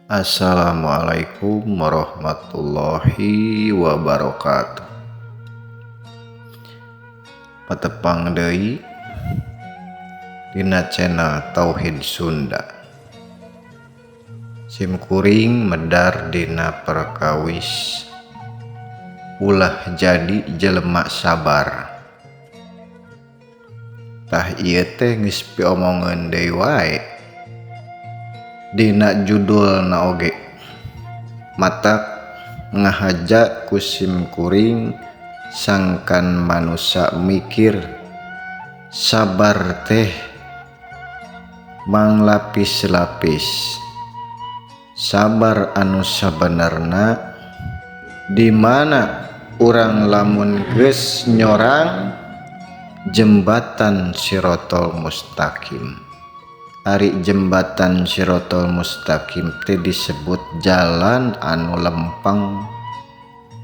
Assalamualaikum warahmatullahi wabarakatuh. Patepang deui dina channel Tauhid Sunda. Simkuring medar dina perkawis ulah jadi jelema sabar. Tah ieu teh geus piomongeun deui wae dina judulna oge. Matak ngahaja ku simkuring sangkan manusia mikir sabar teh manglapis-lapis. Sabar anu sabenerna di mana urang lamun geus nyorang jembatan Shirotol Mustaqim. Ari jembatan Shirotol Mustaqim teh disebut jalan anu lempeng.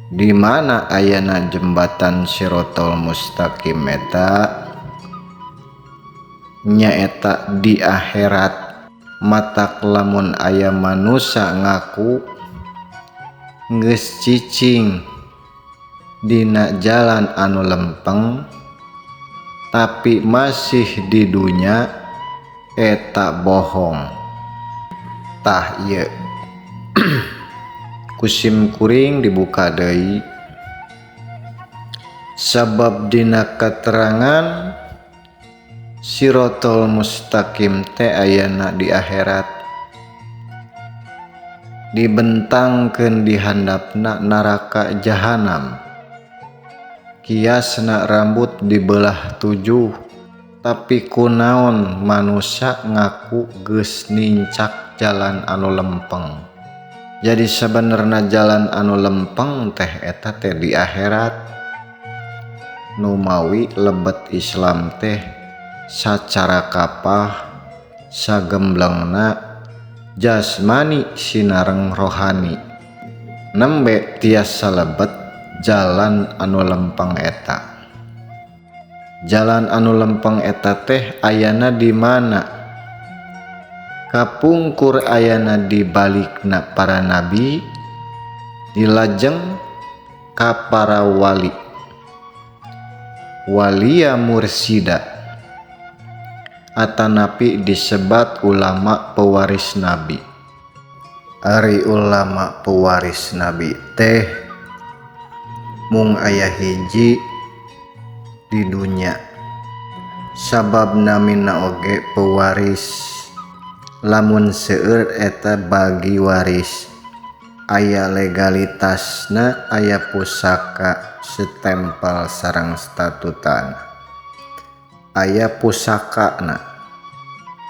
Di mana ayana jembatan Shirotol Mustaqim eta nyaeta di akhirat. Matak lamun aya manusia ngaku geus cicing dina jalan anu lempeng tapi masih di dunya eta bohong. Tah ieu kusim kuring dibuka deui sabab dina keterangan Shirotol Mustaqim teh ayana di akhirat dibentangkeun di handapna neraka jahanam. Kiasna rambut dibelah 7. Tapi kunaon manusia ngaku geus nincak jalan anu lempeng. Jadi sebenarnya jalan anu lempeng teh eta teh di akhirat. Nu mawi lebet Islam teh sacara kapah sagemblengna jasmani sinareng rohani. Nembe tiasa lebet jalan anu lempeng eta. Jalan anu lempeng eta teh ayana di mana? Kapungkur ayana di balikna para nabi, dilajeng ka para wali. Walia mursida atanapi disebat ulama pewaris nabi. Ari ulama pewaris nabi teh mung aya hiji di dunya. Sabab namina oge pewaris. Lamun seueur eta bagi waris. Aya legalitasna, aya pusaka setempel sareng statutan. Aya pusakana.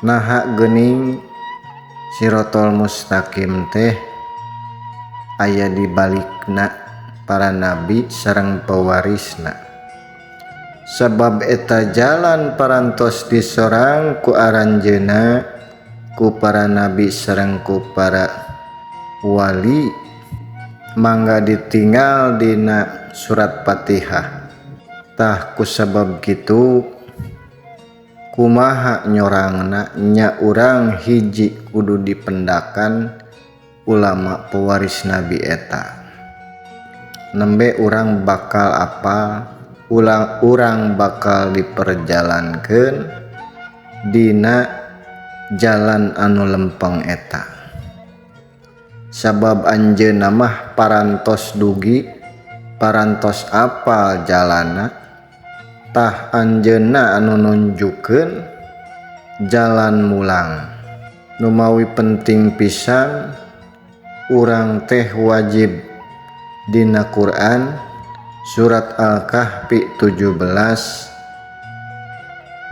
Naha geuning Shirotol Mustaqim teh aya di balikna para nabi sareng pewarisna. Sabab eta jalan parantos disorang ku aranjeuna ku para nabi sareng ku para wali mangga ditinggal dina surat Fatihah. Tah ku sabab kitu kumaha nyorangna nya urang hiji kudu dipendakan ulama pewaris nabi eta. Nembe urang bakal apal urang bakal diperjalankeun dina jalan anu lempeng eta. Sabab anjeunna mah parantos dugi, parantos apal jalanna. Tah anjeunna anu nunjukkeun jalan mulang. Nu mawi penting pisan urang teh wajib dina Quran surat Al-Kahfi 17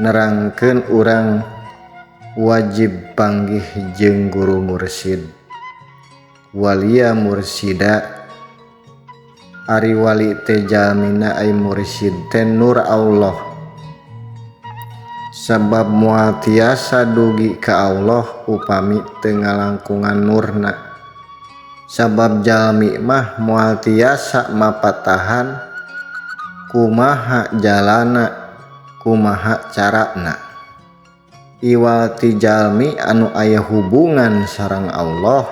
nerangkeun urang wajib panggih jeung guru mursyid. Walia mursida ari wali teh jalmina ai mursyid teh nur Allah. Sabab moal tiasa dugi ka Allah upami teu ngalangkungan nurna. Sabab jalmi mah moal tiasa mapatahan kumaha jalana, kumaha carana. Iwal ti jalmi anu aya hubungan sareng Allah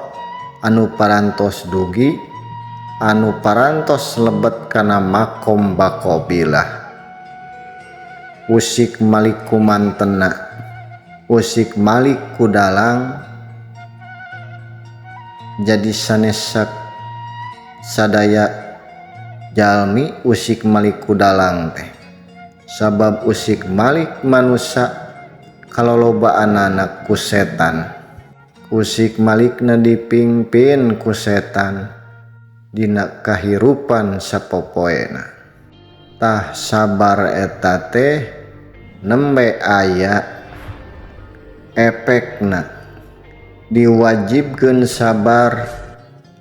anu parantos dugi anu parantos lebet kana makom bakobilah. Usik malik ku mantena, usik malik ku dalang, jadi sanesak sadaya jalmi usik malik ku dalang teh. Sabab usik malik manusia kalolobaan anak ku setan. Usik malikna dipingpin ku setan dina kahirupan sapopoena. Tah sabar eta teh nembe aya efekna, diwajibkeun sabar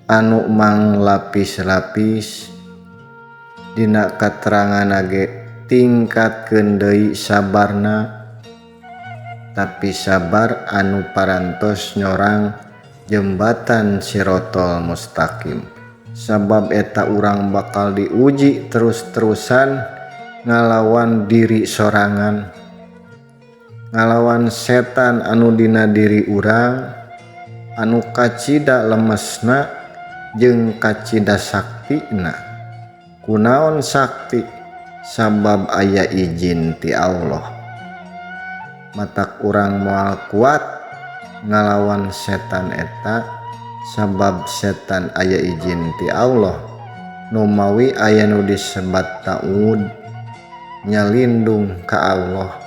anu manglapis-lapis. Dina katerangan ge tingkatkeun deui sabarna, tapi sabar anu parantos nyorang jembatan Sirotol Mustaqim. Sabab eta urang bakal diuji terus-terusan ngalawan diri sorangan, ngalawan setan anu dina diri urang, anu kacida lemesna jeung kacida saktina. Kunaon sakti? Sabab aya izin ti Allah. Matak urang moal kuat ngalawan setan eta, sabab setan aya izin ti Allah. Nu mawi aya nu disebat ta'ud, nyalindung ka Allah.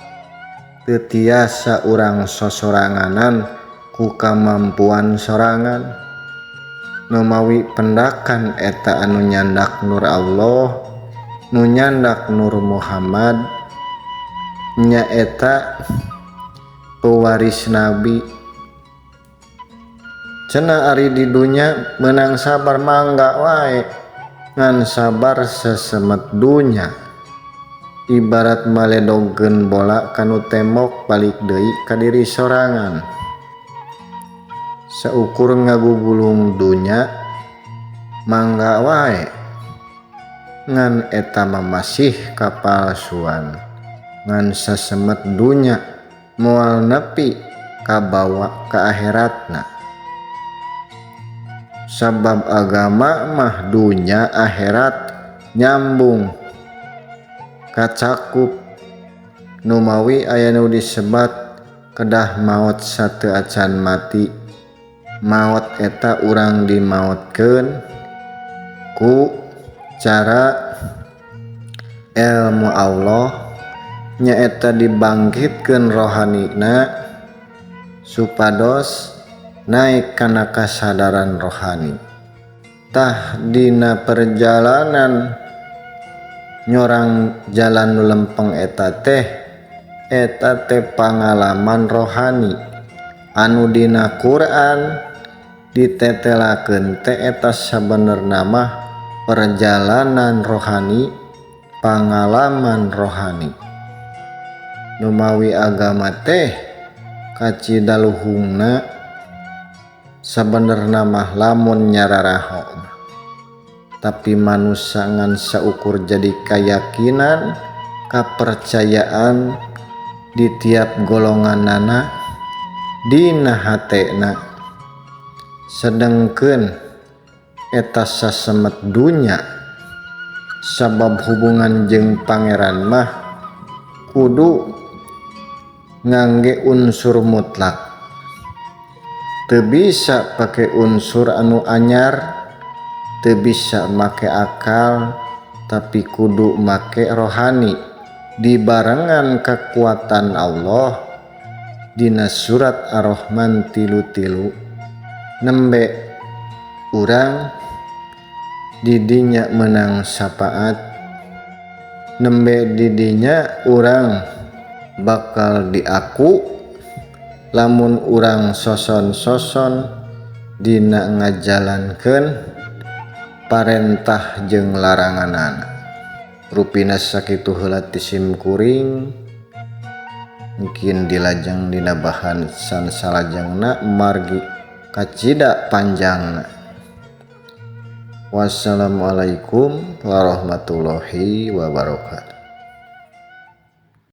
Teu tiasa urang sosoranganan ku kamampuan sorangan. Nu mawi pendakan eta anu nyandak nur Allah, nu nyandak nur Muhammad, nyaeta pewaris Nabi. Cenah ari di dunya menang sabar mangga wae, ngan sabar sesemet dunya. Ibarat maledogkeun bola kanu tembok balik deui ka diri sorangan. Saukur ngagugulung dunya mangga wae, ngan eta mah masih kapalsuan. Ngan sesemet dunya moal nepi kabawa ka akhiratna. Sabab agama mah dunya akhirat nyambung kacakup. Nu mawi aya nu disebat kedah maot sateu acan mati. Maot eta urang dimaotkeun ku cara ilmu Allah, nyaeta dibangkitkeun rohanina supados naik kana kasadaran rohani. Tah dina perjalanan nyorang jalan nu lempeng eta teh pangalaman rohani anu dina Quran ditetelakeun teh eta sabenerna mah perjalanan rohani, pangalaman rohani. Nu mawi agama teh kacida luhungna sabenerna mah lamun nyararaho, tapi manusia ngan saukur jadi keyakinan, kepercayaan di tiap golonganana dina hatena. Sedengkeun eta sasemet dunya, sabab hubungan jeung pangeran mah kudu ngangge unsur mutlak. Teu bisa pake unsur anu anyar, teu bisa make akal, tapi kudu make rohani. Dibarengan kekuatan Allah dina surat Ar-Rahman 33. Nembe urang didinya menang syafaat, nembe didinya urang bakal diaku lamun urang soson-soson dina ngajalankeun parentah jeung laranganana. Rupina sakitu heula ti sim kuring, mungkin dilajeng dina bahan san salajengna margi kacida panjangna. Wassalamualaikum warahmatullahi wabarakatuh.